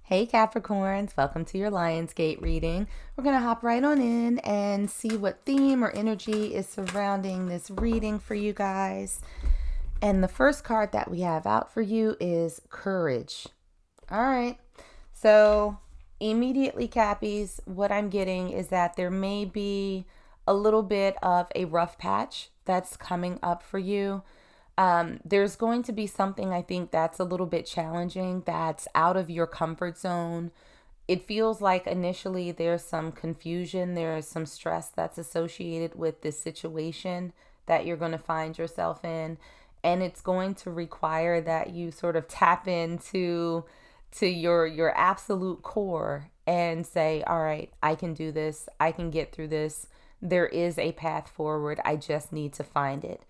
Hey Capricorns, welcome to your Lionsgate reading. We're going to hop right on in and see what theme or energy is surrounding this reading for you guys. And the first card that we have out for you is Courage. All right, so immediately, Cappies, what I'm getting is that there may be a little bit of a rough patch that's coming up for you. There's going to be something I think that's a little bit challenging, that's out of your comfort zone. It feels like initially there's some confusion, there's some stress that's associated with this situation that you're going to find yourself in. And it's going to require that you sort of tap into your absolute core and say, all right, I can do this. I can get through this. There is a path forward. I just need to find it.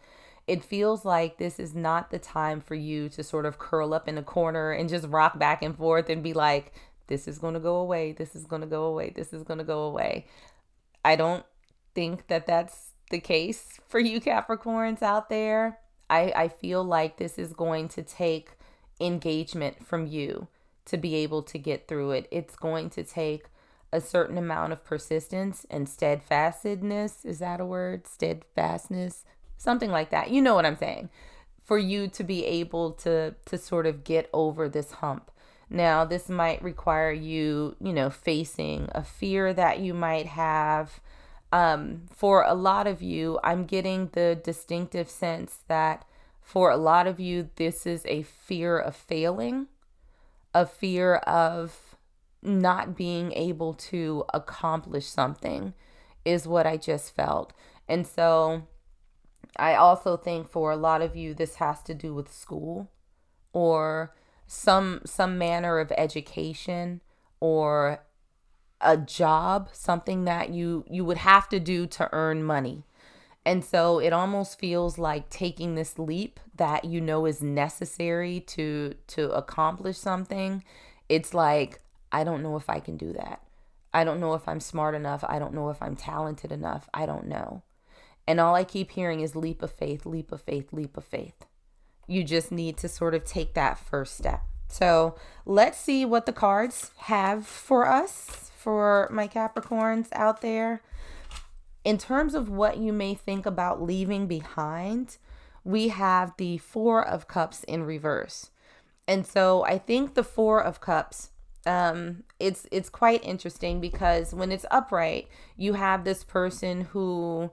It feels like this is not the time for you to sort of curl up in a corner and just rock back and forth and be like, this is going to go away. This is going to go away. This is going to go away. I don't think that that's the case for you Capricorns out there. I feel like this is going to take engagement from you to be able to get through it. It's going to take a certain amount of persistence and steadfastness. Is that a word? Steadfastness? Something like that. You know what I'm saying. For you to be able to sort of get over this hump. Now, this might require you, facing a fear that you might have. For a lot of you, I'm getting the distinctive sense that for a lot of you, this is a fear of failing, a fear of not being able to accomplish something is what I just felt. And so I also think for a lot of you, this has to do with school or some manner of education or a job, something that you would have to do to earn money. And so it almost feels like taking this leap that is necessary to accomplish something. It's like, I don't know if I can do that. I don't know if I'm smart enough. I don't know if I'm talented enough. I don't know. And all I keep hearing is leap of faith, leap of faith, leap of faith. You just need to sort of take that first step. So let's see what the cards have for us, for my Capricorns out there. In terms of what you may think about leaving behind, we have the Four of Cups in reverse. And so I think the Four of Cups, it's quite interesting because when it's upright, you have this person who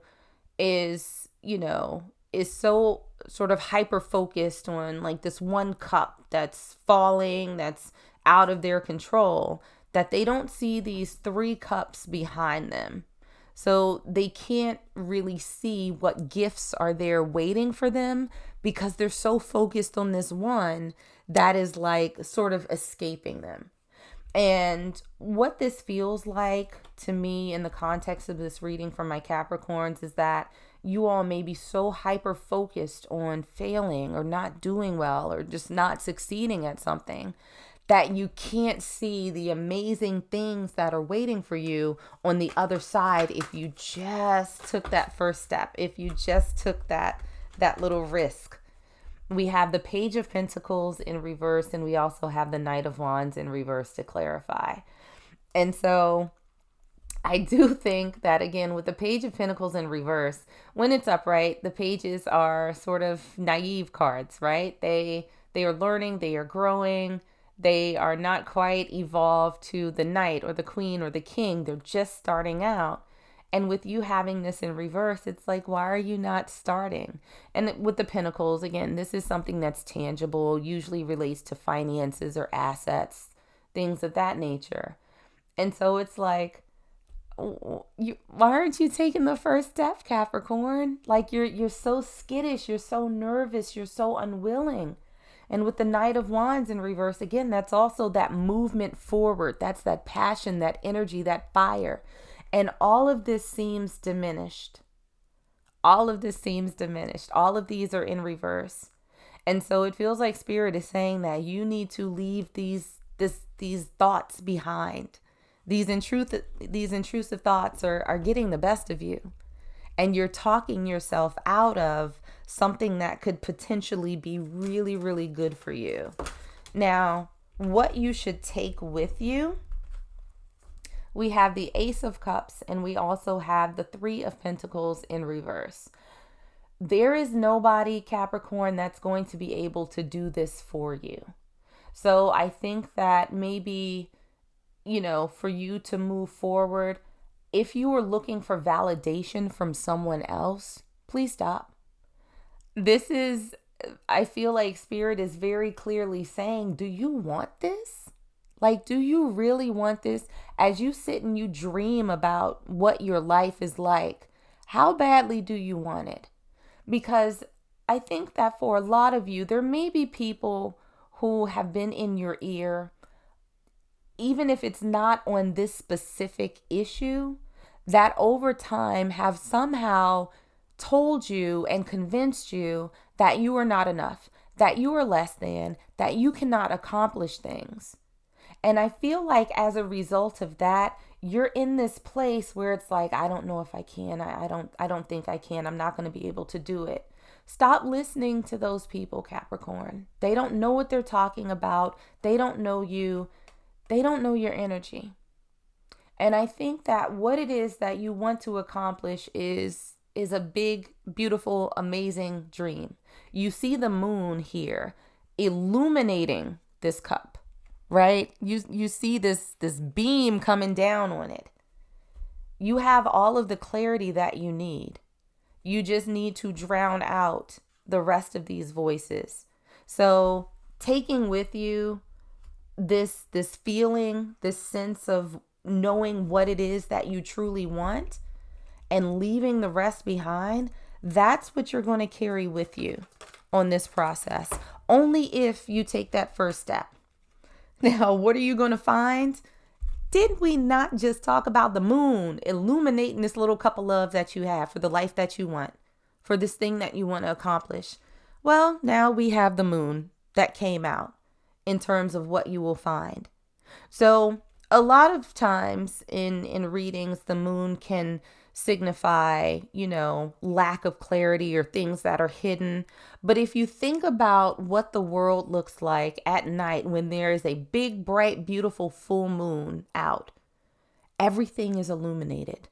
is so sort of hyper focused on like this one cup that's falling, that's out of their control, that they don't see these three cups behind them. So they can't really see what gifts are there waiting for them because they're so focused on this one that is like sort of escaping them. And what this feels like to me in the context of this reading from my Capricorns is that you all may be so hyper focused on failing or not doing well or just not succeeding at something that you can't see the amazing things that are waiting for you on the other side if you just took that first step, if you just took that little risk. We have the Page of Pentacles in reverse, and we also have the Knight of Wands in reverse to clarify. And so I do think that, again, with the Page of Pentacles in reverse, when it's upright, the pages are sort of naive cards, right? They are learning, they are growing, they are not quite evolved to the Knight or the Queen or the King. They're just starting out. And with you having this in reverse, it's like, why are you not starting? And with the Pentacles, again, this is something that's tangible, usually relates to finances or assets, things of that nature. And so it's like, why aren't you taking the first step, Capricorn? Like you're so skittish, you're so nervous, you're so unwilling. And with the Knight of Wands in reverse, again, that's also that movement forward. That's that passion, that energy, that fire. And all of this seems diminished. All of this seems diminished. All of these are in reverse. And so it feels like Spirit is saying that you need to leave these thoughts behind. These intrusive thoughts are getting the best of you. And you're talking yourself out of something that could potentially be really, really good for you. Now, what you should take with you, we have the Ace of Cups, and we also have the Three of Pentacles in reverse. There is nobody, Capricorn, that's going to be able to do this for you. So I think that maybe, for you to move forward, if you are looking for validation from someone else, please stop. I feel like Spirit is very clearly saying, do you want this? Like, do you really want this? As you sit and you dream about what your life is like, how badly do you want it? Because I think that for a lot of you, there may be people who have been in your ear, even if it's not on this specific issue, that over time have somehow told you and convinced you that you are not enough, that you are less than, that you cannot accomplish things. And I feel like as a result of that, you're in this place where it's like, I don't know if I can. I don't think I can. I'm not going to be able to do it. Stop listening to those people, Capricorn. They don't know what they're talking about. They don't know you. They don't know your energy. And I think that what it is that you want to accomplish is a big, beautiful, amazing dream. You see the moon here illuminating this cup, right? You see this beam coming down on it. You have all of the clarity that you need. You just need to drown out the rest of these voices. So taking with you this feeling, this sense of knowing what it is that you truly want and leaving the rest behind, that's what you're going to carry with you on this process. Only if you take that first step. Now, what are you going to find? Did we not just talk about the moon illuminating this little cup of love that you have for the life that you want, for this thing that you want to accomplish? Well, now we have the moon that came out in terms of what you will find. So a lot of times in readings, the moon can signify, lack of clarity or things that are hidden. But if you think about what the world looks like at night when there is a big, bright, beautiful full moon out, everything is illuminated.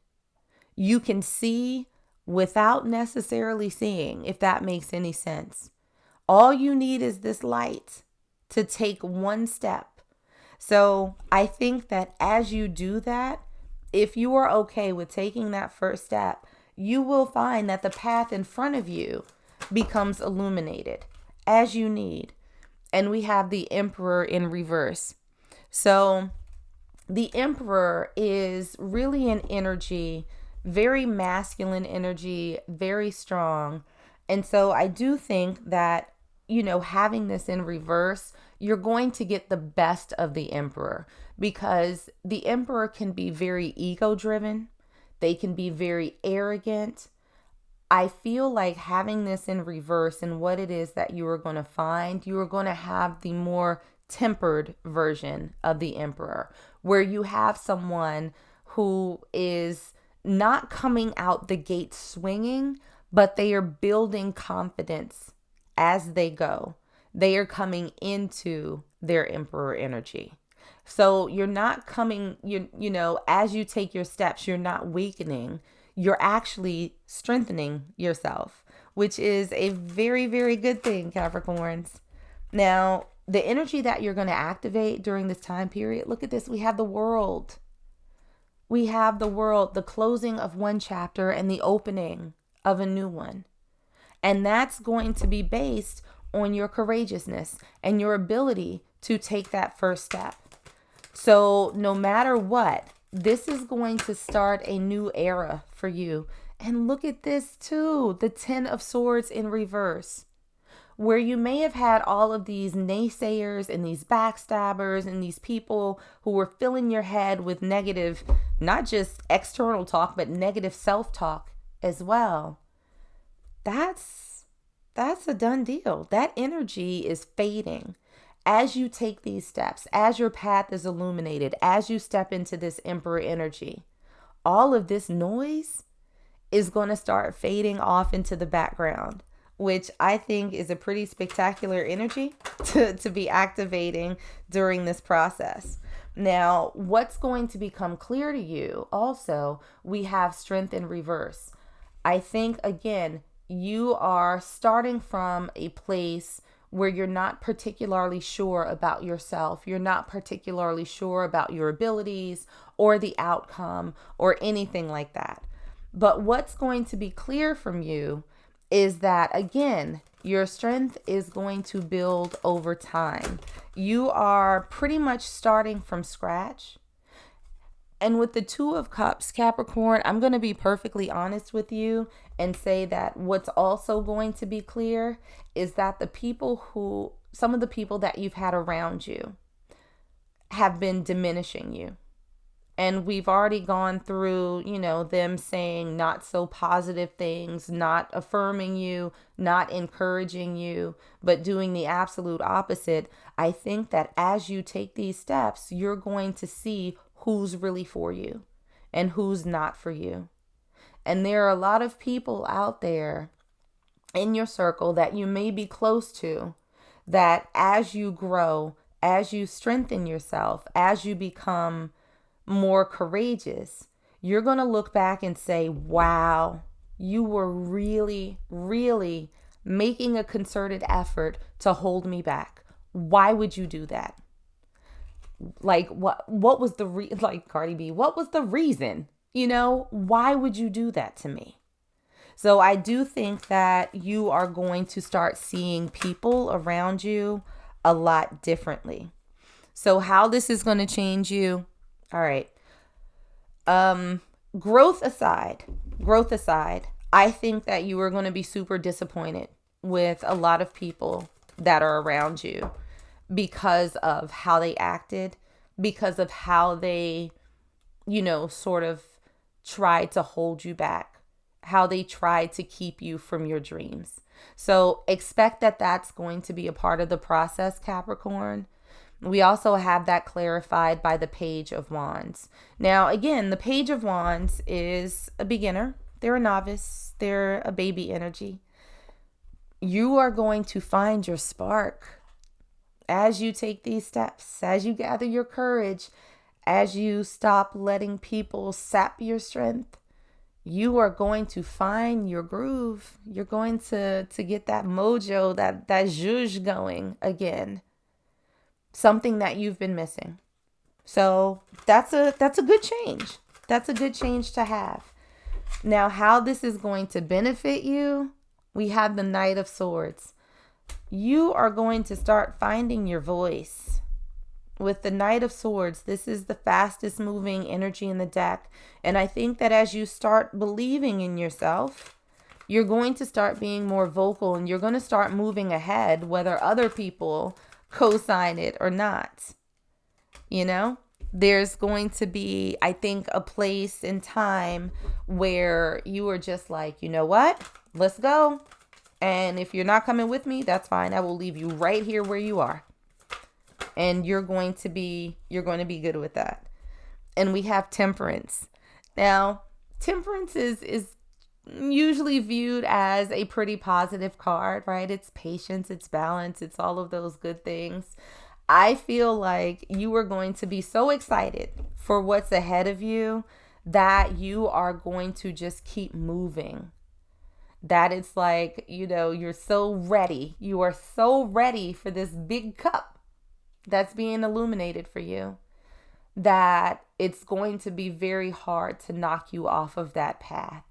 You can see without necessarily seeing, if that makes any sense. All you need is this light to take one step. So I think that as you do that, if you are okay with taking that first step, you will find that the path in front of you becomes illuminated as you need. And we have the Emperor in reverse. So the Emperor is really an energy, very masculine energy, very strong. And so I do think that, having this in reverse, you're going to get the best of the Emperor, because the Emperor can be very ego-driven. They can be very arrogant. I feel like having this in reverse and what it is that you are going to find, you are going to have the more tempered version of the Emperor, where you have someone who is not coming out the gate swinging, but they are building confidence as they go. They are coming into their Emperor energy. So you're not coming, as you take your steps, you're not weakening. You're actually strengthening yourself, which is a very, very good thing, Capricorns. Now, the energy that you're going to activate during this time period, look at this. We have the World. We have the World, the closing of one chapter and the opening of a new one. And that's going to be based on your courageousness and your ability to take that first step. So no matter what, this is going to start a new era for you. And look at this too, the 10 of Swords in reverse, where you may have had all of these naysayers and these backstabbers and these people who were filling your head with negative, not just external talk, but negative self-talk as well. That's a done deal. That energy is fading as you take these steps, as your path is illuminated, as you step into this Emperor energy. All of this noise is going to start fading off into the background. which I think is a pretty spectacular energy to be activating during this process. Now, what's going to become clear to you also, we have Strength in reverse. I think, again, you are starting from a place where you're not particularly sure about yourself. You're not particularly sure about your abilities or the outcome or anything like that. But what's going to be clear from you is that, again, your strength is going to build over time. You are pretty much starting from scratch. And with the Two of Cups, Capricorn, I'm going to be perfectly honest with you and say that what's also going to be clear is that some of the people that you've had around you have been diminishing you. And we've already gone through, them saying not so positive things, not affirming you, not encouraging you, but doing the absolute opposite. I think that as you take these steps, you're going to see who's really for you and who's not for you. And there are a lot of people out there in your circle that you may be close to, that as you grow, as you strengthen yourself, as you become more courageous, you're going to look back and say, wow, you were really, really making a concerted effort to hold me back. Why would you do that? Like, what was the like Cardi B, what was the reason? Why would you do that to me? So I do think that you are going to start seeing people around you a lot differently. So how this is going to change you. All right. Growth aside, I think that you are going to be super disappointed with a lot of people that are around you because of how they acted, because of how they, sort of tried to hold you back, how they tried to keep you from your dreams. So expect that that's going to be a part of the process, Capricorn. We also have that clarified by the Page of Wands. Now, again, the Page of Wands is a beginner. They're a novice. They're a baby energy. You are going to find your spark as you take these steps, as you gather your courage, as you stop letting people sap your strength. You are going to find your groove. You're going to get that mojo, that zhuzh going again. Something that you've been missing. So that's a good change. That's a good change to have. Now, how this is going to benefit you, we have the Knight of Swords. You are going to start finding your voice. With the Knight of Swords, this is the fastest moving energy in the deck. And I think that as you start believing in yourself, you're going to start being more vocal and you're going to start moving ahead, whether other people co-sign it or not. There's going to be, I think, a place in time where you are just like, you know what? Let's go. And if you're not coming with me, that's fine. I will leave you right here where you are. And you're going to be good with that. And we have Temperance. Now, Temperance is usually viewed as a pretty positive card, right? It's patience, it's balance, it's all of those good things. I feel like you are going to be so excited for what's ahead of you that you are going to just keep moving. That it's like, you're so ready. You are so ready for this big cup that's being illuminated for you, that it's going to be very hard to knock you off of that path.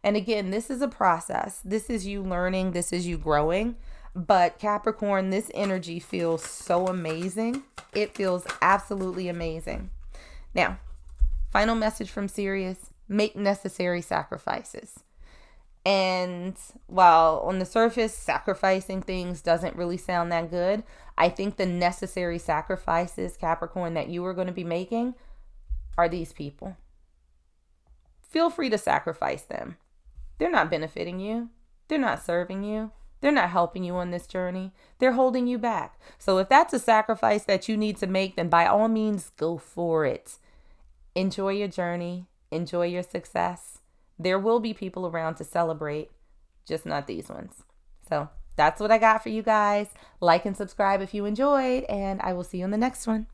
And again, this is a process. This is you learning. This is you growing. But Capricorn, this energy feels so amazing. It feels absolutely amazing. Now, final message from Sirius: make necessary sacrifices. And while on the surface, sacrificing things doesn't really sound that good, I think the necessary sacrifices, Capricorn, that you are going to be making are these people. Feel free to sacrifice them. They're not benefiting you. They're not serving you. They're not helping you on this journey. They're holding you back. So if that's a sacrifice that you need to make, then by all means, go for it. Enjoy your journey. Enjoy your success. There will be people around to celebrate, just not these ones. So that's what I got for you guys. Like and subscribe if you enjoyed, and I will see you in the next one.